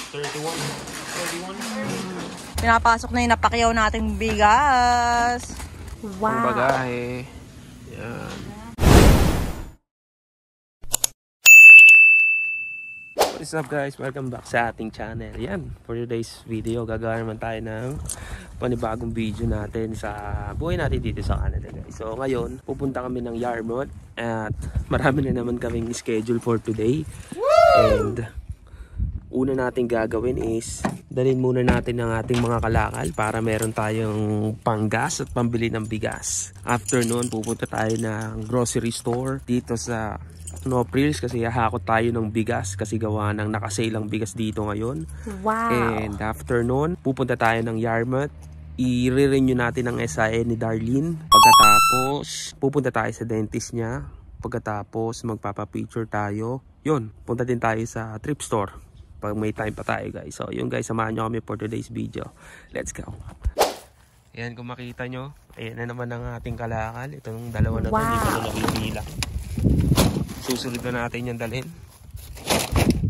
31. Pinapasok na yung napakyaw nating bigas. Wow. Ang bagahe. Yan. What's up guys? Welcome back sa ating channel. Yan, for today's video, gagawa naman tayo ng panibagong video natin sa buhay natin dito sa Canada guys. So ngayon, pupunta kami ng Yarmouth at marami na naman kaming schedule for today. And una natin gagawin is dalhin muna natin ang ating mga kalakal para meron tayong panggas at pambili ng bigas. After noon, pupunta tayo ng grocery store dito sa Nopril's kasi hahakot tayo ng bigas kasi gawa ng nakasale ang bigas dito ngayon. Wow. And after noon, pupunta tayo ng Yarmouth. I-renew natin ang SIN ni Darlene. Pagkatapos, pupunta tayo sa dentist niya. Pagkatapos, magpapapicture tayo. Yun, punta din tayo sa thrift store pag may time pa tayo guys. So yun guys, samahan nyo kami for today's video. Let's go. Ayan, kung makita nyo, ayan na naman ang ating kalakal. Itong dalawa na to, hindi ko na nabibilang. Susunod na natin yan dalhin.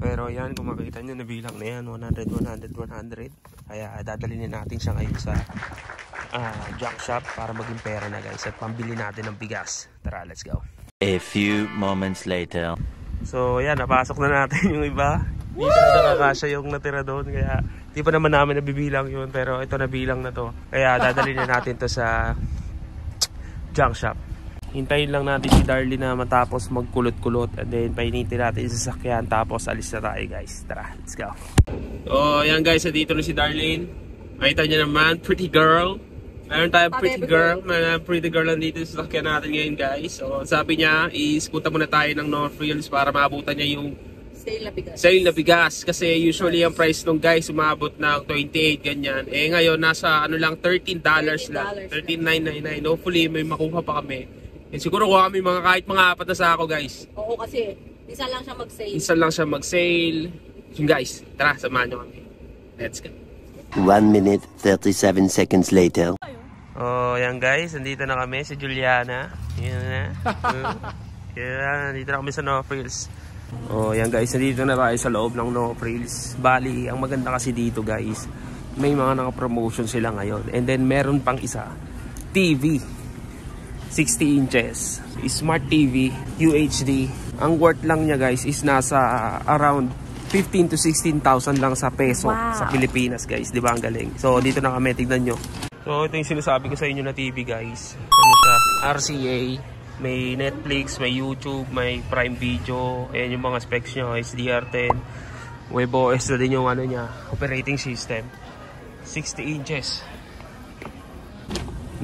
Pero yan, kung makita nyo, nabilang na yan. 100, 100, 100. Kaya dadalhin natin siya ngayon sa junk shop para maging pera na guys. At pambili natin ng bigas. Tara, let's go. A few moments later. So yan, napasok na natin yung iba. Hindi talaga kakasya yung natira doon. Kaya di pa naman namin nabibilang yun. Pero ito nabilang na to. Kaya dadalhin na natin to sa junk shop. Hintayin lang natin si Darlene na matapos magkulot-kulot. And then painitin natin yung sasakyan. Tapos alis na tayo guys. Tara, let's go. So yan guys, dito na si Darlene. Makita niya naman, pretty girl. Mayroon tayong pretty girl. Mayroon pretty girl lang dito sa sasakyan natin ngayon guys. So sabi niya, punta muna tayo ng Northfields para maabutan niya yung sale na bigas. Kasi usually ang price nung guys umabot ng 28 ganyan. Eh ngayon nasa ano lang $13 lang. $13.999. Hopefully may makuha pa kami. And siguro kuha kami kahit mga 4 na sako guys. Oo kasi isa lang siya mag-sale. Isa lang siya mag-sale. So guys, tara samahan nyo kami. Let's go. 1 minute 37 seconds later. Oh, yan guys, nandito na kami si Juliana. Yan na. Yan, nandito na kami sa Northfields. Oh, yan guys, nandito na tayo sa loob ng Northfields. Bali, ang maganda kasi dito guys, may mga naka-promotion sila ngayon. And then meron pang isa, TV. 60 inches. Smart TV, UHD. Ang worth lang niya guys is nasa around 15 to 16,000 lang sa peso. Wow. Sa Pilipinas guys. Di ba ang galing? So dito na kami, tignan nyo. So ito yung sinasabi ko sa inyo na TV guys. Ano siya? RCA. May Netflix, may YouTube, may Prime Video. Ayan yung mga specs nyo. SDR10. WebOS na din yung ano niya, operating system. 60 inches.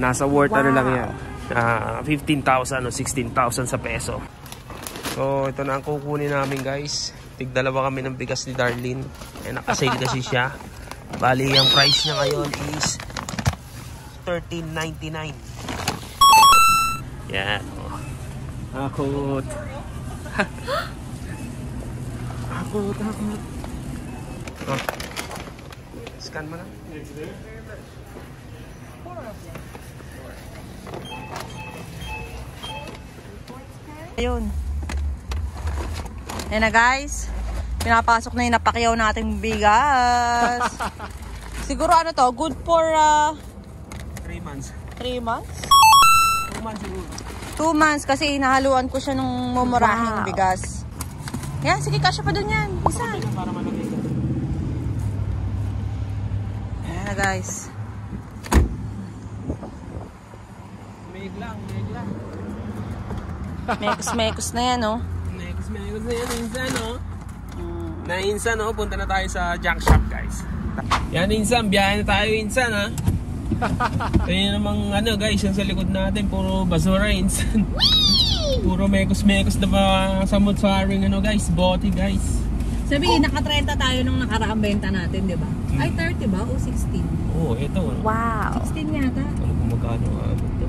Nasa worth ano lang yan. 15,000 o 16,000 sa peso. So ito na ang kukunin namin guys. Tigdalawa kami ng bigas ni Darlene. Nakasale kasi siya. Bali ang price niya ngayon is $13.99. Yan. Akot. Akot. Oh. Scan mo na. Ayun. Ayan na guys. Pinapasok na yung napakyaw nating bigas. Siguro ano to? Good for 3 months. 3 months? 2 months siguro. 2 months kasi inahaluan ko siya nung mumurahing bigas. Yan, sige, kasya pa dun yan. Isa. Para malagay ka. Ayan na guys. Meg lang. Mekos na yan, oh. Mekos na yan, insan, oh. Na insan, oh, punta na tayo sa junk shop, guys. Yan, insan, biyahe na tayo, insan, ha. Kaya namang, ano, guys, yung sa likod natin, puro basura, insan. Puro mekos na pa samot-saring, ano, guys, bote, guys. Sabi, naka-30 tayo nung nakaraang benta natin, di ba? Ay, 30 ba? O 16? Oo, ito. Wow. 16 yata. Ano kung magkano ito?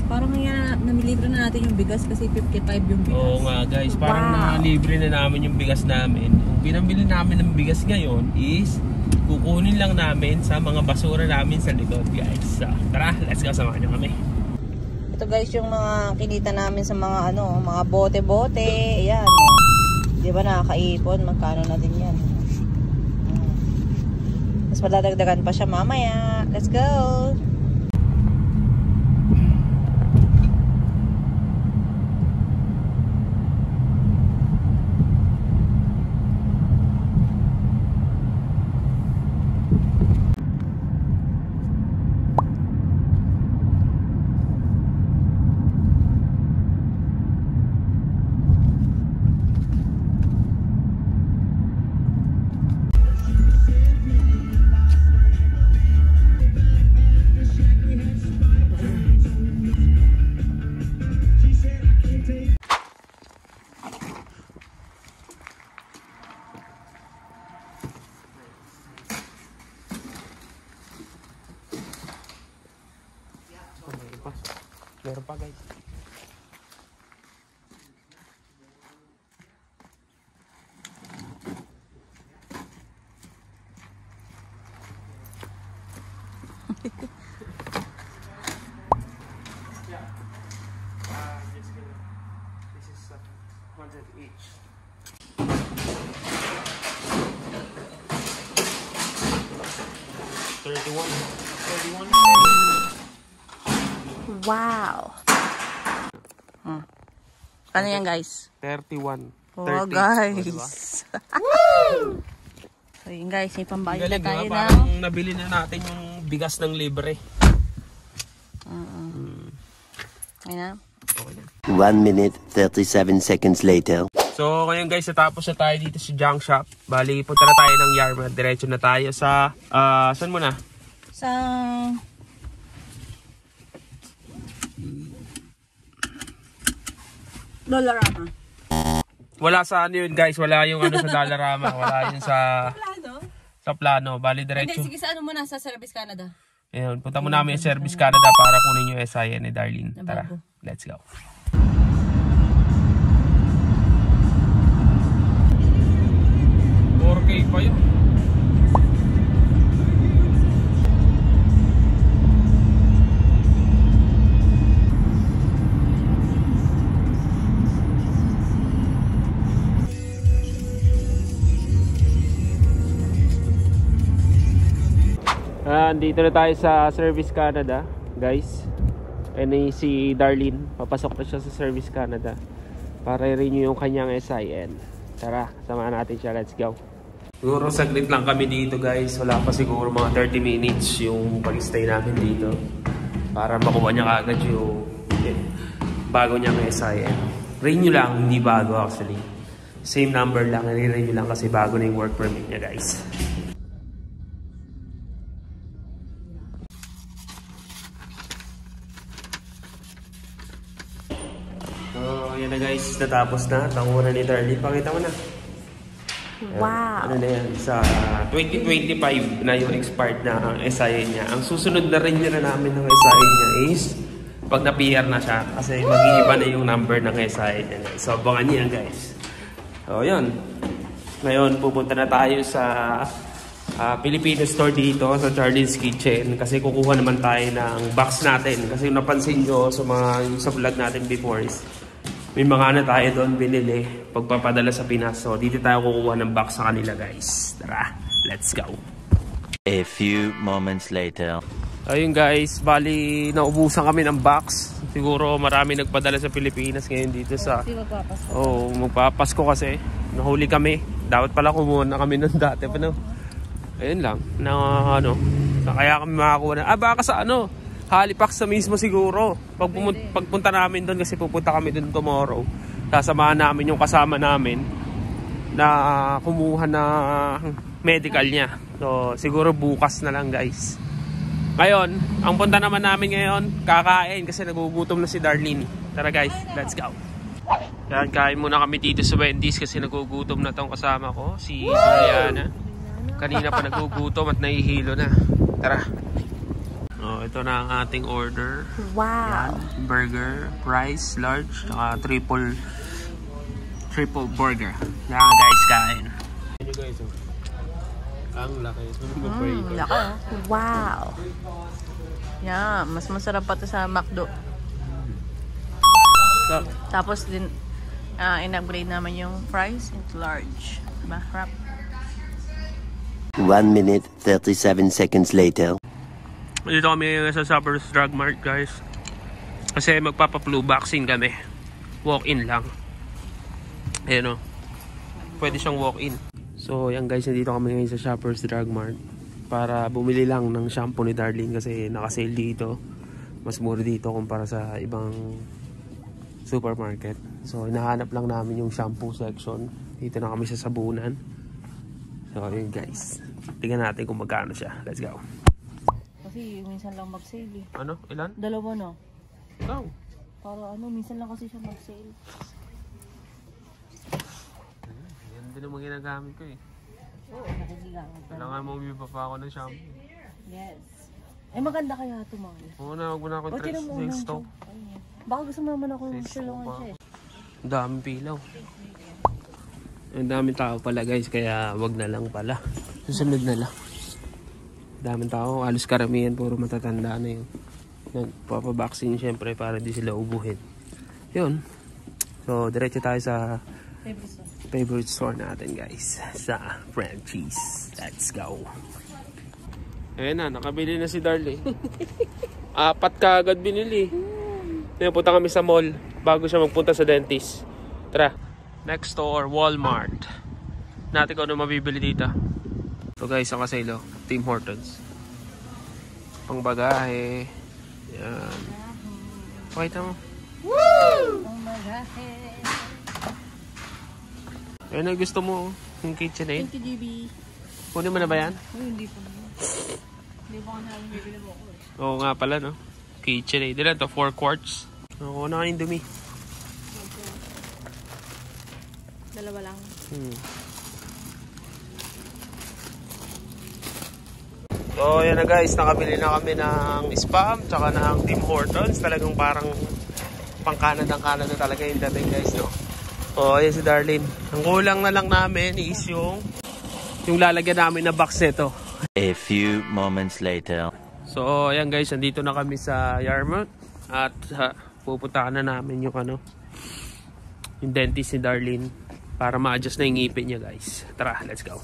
Parang nga namilibre na natin yung bigas kasi 55 yung bigas. Oo nga guys, parang nalibre na namin yung bigas namin. Yung pinambili namin ng bigas ngayon is kukunin lang namin sa mga basura namin sa likod guys. So, tara, let's go, samahan nyo kami. Ito guys yung mga kinita namin sa mga ano, mga bote-bote. Ayan. Di ba nakakaipon? Magkano na din yan? madadagdagan pa siya mamaya. Let's go! Meron pa guys. This is 100 each. $31. Wow! Ano yan guys? 31. Oh 30. guys! Diba? So yun guys, may pambayad na Galing, tayo diba? na. Parang nabili na natin yung bigas ng libre. Ayun na. Okay na. 1 minute, 37 seconds later. So ngayon guys, natapos na tayo dito sa junk shop. Bali, punta na tayo ng Yarmouth. Diretso na tayo sa, saan muna? Sa... Dollarama. Wala sa ano yun guys, wala yung ano sa Dollarama. Wala yun sa... Plano? Sa plano. Bali, diretso. Hindi, sige sa ano muna, sa Service Canada. Ayun, punta muna namin yung Service Canada para kunin yung SIN ni Darlene. Tara, let's go. $4K pa yun. Dito na tayo sa Service Canada, guys. And si Darlene, papasok na siya sa Service Canada para i-renew yung kanyang SIN. Tara, samahan natin siya. Let's go. Siguro saglit lang kami dito, guys. Wala pa siguro mga 30 minutes yung pag-stay namin dito para makuha niya agad yung bago niyang SIN. Renew lang, hindi bago actually. Same number lang, i-renew lang kasi bago na yung work permit niya, guys. Yan na guys, natapos na. Tanguran ni Darlene. Pakita mo na. Wow! Ano na yan? Sa 2025 na yung expired na ang SIN niya. Ang susunod na rin na namin ng SIN niya is pag na-PR na siya. Kasi mag-iiba na yung number ng SIN niya. So, abangan niya guys. So, yun. Ngayon, pupunta na tayo sa Filipino store dito sa Charlie's Kitchen. Kasi kukuha naman tayo ng box natin. Kasi napansin nyo sa sa vlog natin before is may mga ano tayo doon binili pagpapadala sa Pinas. So dito tayo kukuha ng box sa kanila guys. Tara, let's go. A few moments later. Ayun guys, bali naubusan kami ng box. Siguro marami nagpadala sa Pilipinas ngayon dito sa... magpapasko kasi. Nahuli kami. Dapat pala kumuha na kami nun dati. Pero, ayun lang. Kaya kami makakuha na. Baka sa Halifax na mismo siguro. Pagpunta namin doon kasi pupunta kami doon tomorrow. Sasamahan namin yung kasama namin na kumuha na medical niya. So siguro bukas na lang guys. Ngayon, ang punta naman namin ngayon, kakain kasi nagugutom na si Darlene. Tara guys, let's go. Yan, kain muna kami dito sa Wendy's kasi nagugutom na tong kasama ko, si Juliana. Kanina pa nagugutom at nahihilo na. Tara. Ito na ang ating order. Wow! Yan. Burger, fries, large, saka triple burger. Yan guys, kain. Yan guys, ang laki. Laki. Wow! Yan, mas masarap pa ito sa McDo. Tapos din, in-upgrade naman yung fries into large. Diba? Wrap. 1 minute, 37 seconds later. Dito kami sa Shoppers Drug Mart, guys. Kasi magpapa-flu vaccine kami. Walk-in lang. Ayan o. Pwede siyang walk-in. So, yan guys, nandito kami ngayon sa Shoppers Drug Mart para bumili lang ng shampoo ni Darlene kasi naka-sale dito. Mas mura dito kumpara sa ibang supermarket. So, hinahanap lang namin yung shampoo section. Dito na kami sa sabunan. So, yun guys. Tingnan natin kung magkano siya. Let's go. Kasi minsan lang mag-sale eh. Ano? Ilan? 2 na. Go. Para minsan lang kasi siya mag-sale. Yan din naman ginagamit ko eh. Oo, nakikigamit. Kailangan mo umiba pa ako ng shampoo. Yes. Eh maganda kaya ito, Mami. Oo na, huwag mo na akong tinan mo unang stock. Baka gusto mo naman ako Sales tulungan pa. siya eh. Ang daming pilaw. Ang daming tao pala guys, kaya wag na lang pala. Susunod na lang. Daming tao, halos karamihan, puro matatanda na yun. Nagpapabaksin syempre para di sila ubuhin. Yun. So, diretso tayo sa favorite store natin guys. Sa Frenchies. Let's go. Ayan na, nakabili na si Darlene. 4 ka agad binili. Punta kami sa mall bago siya magpunta sa dentist. Tara. Next store, Walmart. Natin kung ano mabibili dito. So guys, ang kasalo, Tim Hortons. Pangbagahe. Yan. Pakita mo. Woo! Pambagahe. Ayan ang gusto mo. Yung KitchenAid. 20 GB. Kunin mo na ba yan? Hindi pa naman. Hindi pa ka namin bibili mo ako eh. Oo nga pala no. KitchenAid. Ilan to? 4 quarts. Oo na kanin dumi. 2 lang. So yan na guys, nakabili na kami ng Spam tsaka ng Tim Hortons. Talagang parang pang Canada talaga yung dating guys, no? Oh, ayan si Darlene. Ang kulang na lang namin is yung lalagyan namin na box nito. A few moments later. So ayan guys, nandito na kami sa Yarmouth at pupuntahan na namin yung yung dentist ni Darlene para ma-adjust na yung ngipin niya guys. Tara, let's go.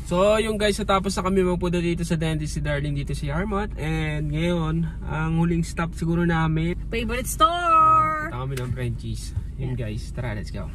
So yung guys, tapos na kami magpunta dito sa dentist si Darlene dito sa Yarmouth, and ngayon ang huling stop siguro namin Favorite store! punta kami ng Frenchies. Yun guys, tara, let's go.